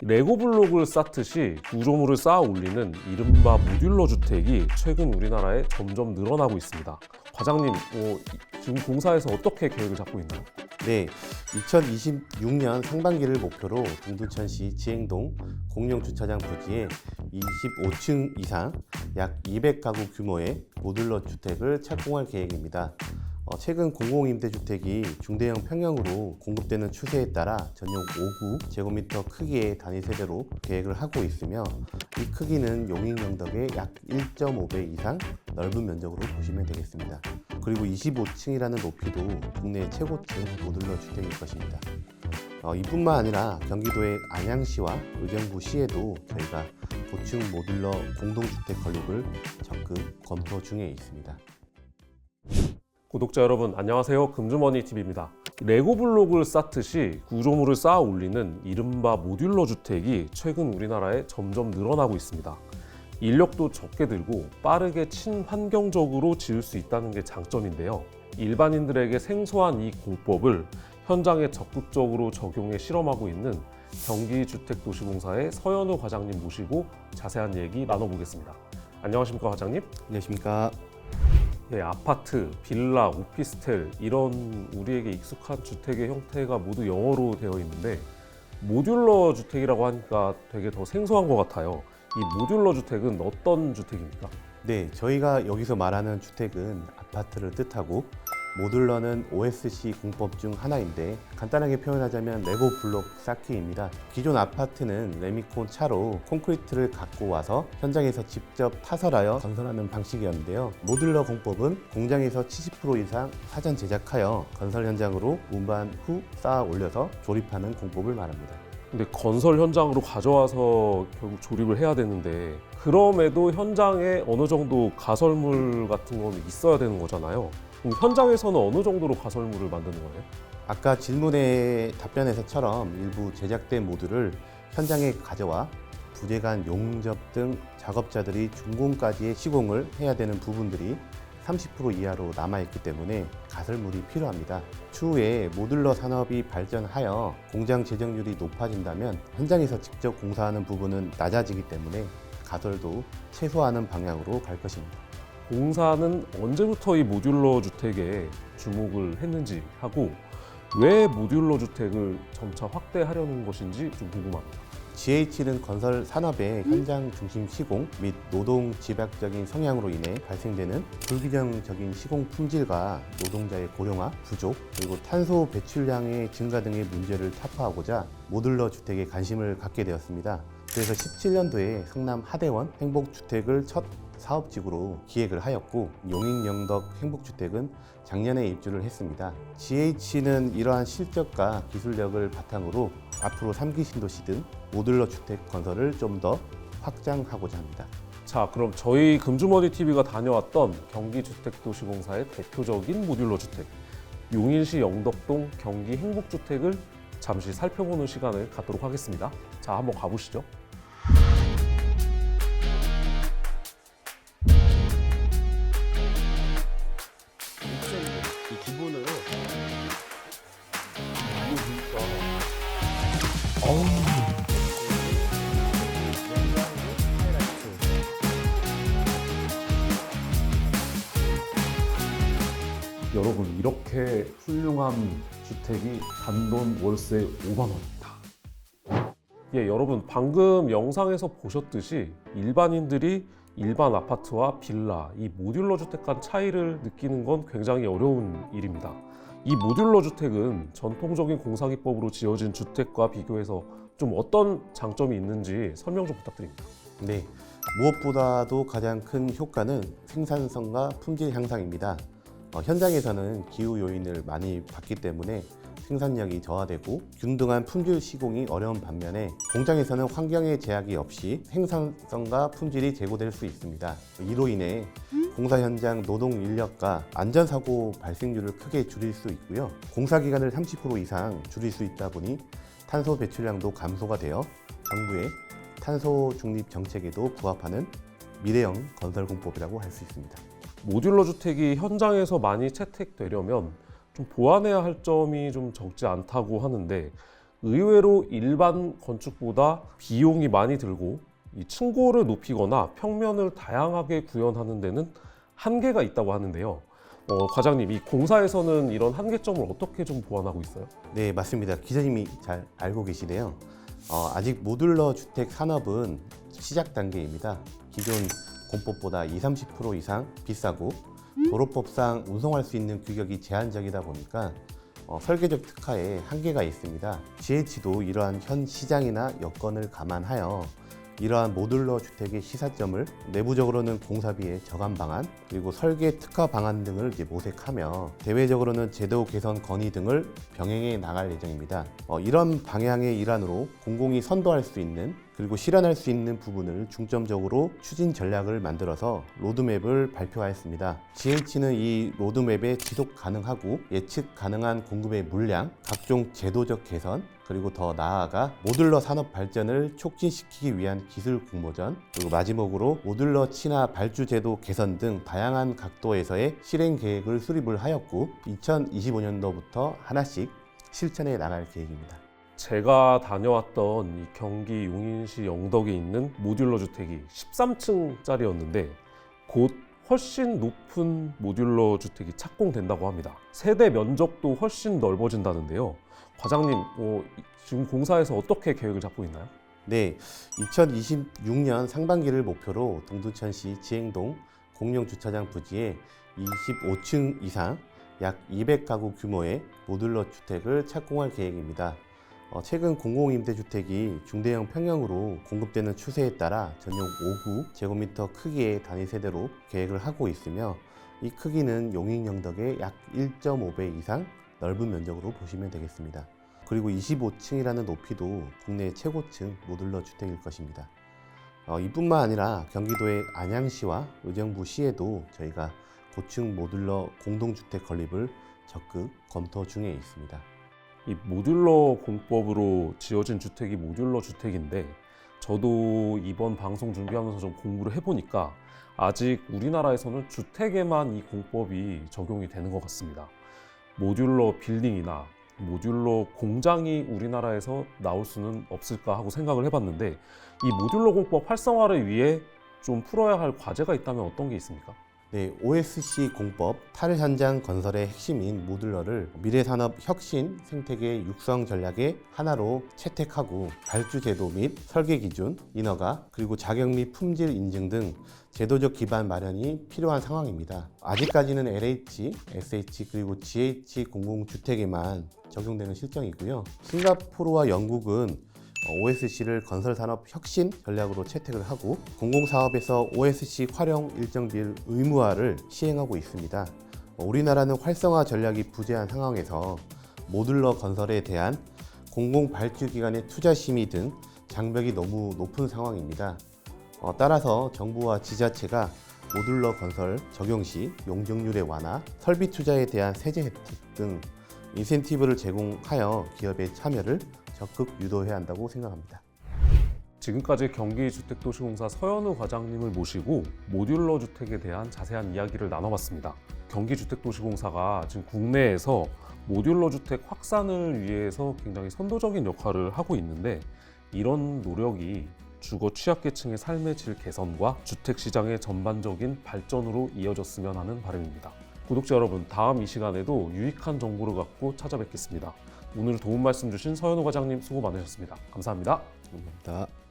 레고 블록을 쌓듯이 구조물을 쌓아 올리는 이른바 모듈러 주택이 최근 우리나라에 점점 늘어나고 있습니다. 과장님, 지금 공사에서 어떻게 계획을 잡고 있나요? 네, 2026년 상반기를 목표로 동두천시 지행동 공영 주차장 부지에 25층 이상 약 200가구 규모의 모듈러 주택을 착공할 계획입니다. 최근 공공임대주택이 중대형 평형으로 공급되는 추세에 따라 전용 5구 제곱미터 크기의 단위 세대로 계획을 하고 있으며, 이 크기는 용익영덕의 약 1.5배 이상 넓은 면적으로 보시면 되겠습니다. 그리고 25층이라는 높이도 국내 최고층 모듈러 주택일 것입니다. 이뿐만 아니라 경기도의 안양시와 의정부시에도 저희가 고층 모듈러 공동주택 건립을 적극 검토 중에 있습니다. 구독자 여러분, 안녕하세요. 금주머니TV입니다. 레고 블록을 쌓듯이 구조물을 쌓아 올리는 이른바 모듈러 주택이 최근 우리나라에 점점 늘어나고 있습니다. 인력도 적게 들고 빠르게 친환경적으로 지을 수 있다는 게 장점인데요. 일반인들에게 생소한 이 공법을 현장에 적극적으로 적용해 실험하고 있는 경기주택도시공사의 서현우 과장님 모시고 자세한 얘기 나눠보겠습니다. 안녕하십니까, 과장님? 안녕하십니까. 예, 아파트, 빌라, 오피스텔 이런 우리에게 익숙한 주택의 형태가 모두 영어로 되어 있는데 모듈러 주택이라고 하니까 되게 더 생소한 것 같아요. 이 모듈러 주택은 어떤 주택입니까? 네, 저희가 여기서 말하는 주택은 아파트를 뜻하고, 모듈러는 OSC 공법 중 하나인데 간단하게 표현하자면 레고 블록 쌓기입니다. 기존 아파트는 레미콘 차로 콘크리트를 갖고 와서 현장에서 직접 타설하여 건설하는 방식이었는데요. 모듈러 공법은 공장에서 70% 이상 사전 제작하여 건설 현장으로 운반 후 쌓아 올려서 조립하는 공법을 말합니다. 근데 건설 현장으로 가져와서 결국 조립을 해야 되는데 그럼에도 현장에 어느 정도 가설물 같은 건 있어야 되는 거잖아요. 그럼 현장에서는 어느 정도로 가설물을 만드는 거예요? 아까 질문의 답변에서처럼 일부 제작된 모듈을 현장에 가져와 부재간 용접 등 작업자들이 준공까지의 시공을 해야 되는 부분들이 30% 이하로 남아있기 때문에 가설물이 필요합니다. 추후에 모듈러 산업이 발전하여 공장 재정률이 높아진다면 현장에서 직접 공사하는 부분은 낮아지기 때문에 가설도 최소화하는 방향으로 갈 것입니다. 공사는 언제부터 이 모듈러 주택에 주목을 했는지 하고 왜 모듈러 주택을 점차 확대하려는 것인지 좀 궁금합니다. GH는 건설 산업의 현장 중심 시공 및 노동 집약적인 성향으로 인해 발생되는 불균형적인 시공 품질과 노동자의 고령화, 부족, 그리고 탄소 배출량의 증가 등의 문제를 타파하고자 모듈러 주택에 관심을 갖게 되었습니다. 그래서 17년도에 성남 하대원 행복주택을 첫 사업지구로 기획을 하였고, 용익영덕 행복주택은 작년에 입주를 했습니다. GH는 이러한 실적과 기술력을 바탕으로 앞으로 3기 신도시 등 모듈러 주택 건설을 좀 더 확장하고자 합니다. 자, 그럼 저희 금주머니TV가 다녀왔던 경기주택도시공사의 대표적인 모듈러 주택 용인시 영덕동 경기 행복주택을 잠시 살펴보는 시간을 갖도록 하겠습니다. 자, 한번 가보시죠. 이 기본으로 여러분, 이렇게 훌륭한 주택이 단돈 월세 5만 원입니다. 예, 여러분, 방금 영상에서 보셨듯이 일반인들이 일반 아파트와 빌라, 이 모듈러 주택 간 차이를 느끼는 건 굉장히 어려운 일입니다. 이 모듈러 주택은 전통적인 공사기법으로 지어진 주택과 비교해서 좀 어떤 장점이 있는지 설명 좀 부탁드립니다. 네, 무엇보다도 가장 큰 효과는 생산성과 품질 향상입니다. 현장에서는 기후 요인을 많이 받기 때문에 생산력이 저하되고 균등한 품질 시공이 어려운 반면에 공장에서는 환경의 제약이 없이 생산성과 품질이 제고될 수 있습니다. 이로 인해 공사 현장 노동 인력과 안전사고 발생률을 크게 줄일 수 있고요. 공사 기간을 30% 이상 줄일 수 있다 보니 탄소 배출량도 감소가 되어 정부의 탄소 중립 정책에도 부합하는 미래형 건설 공법이라고 할 수 있습니다. 모듈러 주택이 현장에서 많이 채택되려면 좀 보완해야 할 점이 좀 적지 않다고 하는데 의외로 일반 건축보다 비용이 많이 들고 이 층고를 높이거나 평면을 다양하게 구현하는 데는 한계가 있다고 하는데요. 과장님, 이 공사에서는 이런 한계점을 어떻게 좀 보완하고 있어요? 네, 맞습니다. 기자님이 잘 알고 계시네요. 아직 모듈러 주택 산업은 시작 단계입니다. 기존 공법보다 20-30% 이상 비싸고 도로법상 운송할 수 있는 규격이 제한적이다 보니까 설계적 특화에 한계가 있습니다. GH도 이러한 현 시장이나 여건을 감안하여 이러한 모듈러 주택의 시사점을 내부적으로는 공사비의 저감 방안, 그리고 설계 특화 방안 등을 모색하며 대외적으로는 제도 개선 건의 등을 병행해 나갈 예정입니다. 이런 방향의 일환으로 공공이 선도할 수 있는 그리고 실현할 수 있는 부분을 중점적으로 추진 전략을 만들어서 로드맵을 발표하였습니다. GH는 이 로드맵에 지속 가능하고 예측 가능한 공급의 물량, 각종 제도적 개선, 그리고 더 나아가 모듈러 산업 발전을 촉진시키기 위한 기술 공모전, 그리고 마지막으로 모듈러 친화 발주 제도 개선 등 다양한 각도에서의 실행 계획을 수립을 하였고 2025년도부터 하나씩 실천해 나갈 계획입니다. 제가 다녀왔던 이 경기 용인시 영덕에 있는 모듈러 주택이 13층짜리였는데 곧 훨씬 높은 모듈러 주택이 착공된다고 합니다. 세대 면적도 훨씬 넓어진다는데요. 과장님, 지금 공사에서 어떻게 계획을 잡고 있나요? 네, 2026년 상반기를 목표로 동두천시 지행동 공영주차장 부지에 25층 이상 약 200가구 규모의 모듈러 주택을 착공할 계획입니다. 최근 공공임대주택이 중대형 평형으로 공급되는 추세에 따라 전용 5구 제곱미터 크기의 단위 세대로 계획을 하고 있으며 이 크기는 용인 영덕의 약 1.5배 이상 넓은 면적으로 보시면 되겠습니다. 그리고 25층이라는 높이도 국내 최고층 모듈러 주택일 것입니다. 이뿐만 아니라 경기도의 안양시와 의정부시에도 저희가 고층 모듈러 공동주택 건립을 적극 검토 중에 있습니다. 이 모듈러 공법으로 지어진 주택이 모듈러 주택인데 저도 이번 방송 준비하면서 좀 공부를 해보니까 아직 우리나라에서는 주택에만 이 공법이 적용이 되는 것 같습니다. 모듈러 빌딩이나 모듈러 공장이 우리나라에서 나올 수는 없을까 하고 생각을 해봤는데 이 모듈러 공법 활성화를 위해 좀 풀어야 할 과제가 있다면 어떤 게 있습니까? 네, OSC 공법 탈현장 건설의 핵심인 모듈러를 미래산업 혁신 생태계 육성 전략의 하나로 채택하고 발주 제도 및 설계 기준, 인허가, 그리고 자격 및 품질 인증 등 제도적 기반 마련이 필요한 상황입니다. 아직까지는 LH, SH 그리고 GH 공공주택에만 적용되는 실정이고요. 싱가포르와 영국은 OSC를 건설산업 혁신 전략으로 채택을 하고 공공사업에서 OSC 활용 일정 비율 의무화를 시행하고 있습니다. 우리나라는 활성화 전략이 부재한 상황에서 모듈러 건설에 대한 공공발주기관의 투자 심의 등 장벽이 너무 높은 상황입니다. 따라서 정부와 지자체가 모듈러 건설 적용 시 용적률의 완화, 설비 투자에 대한 세제 혜택 등 인센티브를 제공하여 기업의 참여를 적극 유도해야 한다고 생각합니다. 지금까지 경기주택도시공사 서현우 과장님을 모시고 모듈러 주택에 대한 자세한 이야기를 나눠봤습니다. 경기주택도시공사가 지금 국내에서 모듈러 주택 확산을 위해서 굉장히 선도적인 역할을 하고 있는데 이런 노력이 주거 취약계층의 삶의 질 개선과 주택시장의 전반적인 발전으로 이어졌으면 하는 바람입니다. 구독자 여러분, 다음 이 시간에도 유익한 정보를 갖고 찾아뵙겠습니다. 오늘 도움 말씀 주신 서현우 과장님 수고 많으셨습니다. 감사합니다. 감사합니다.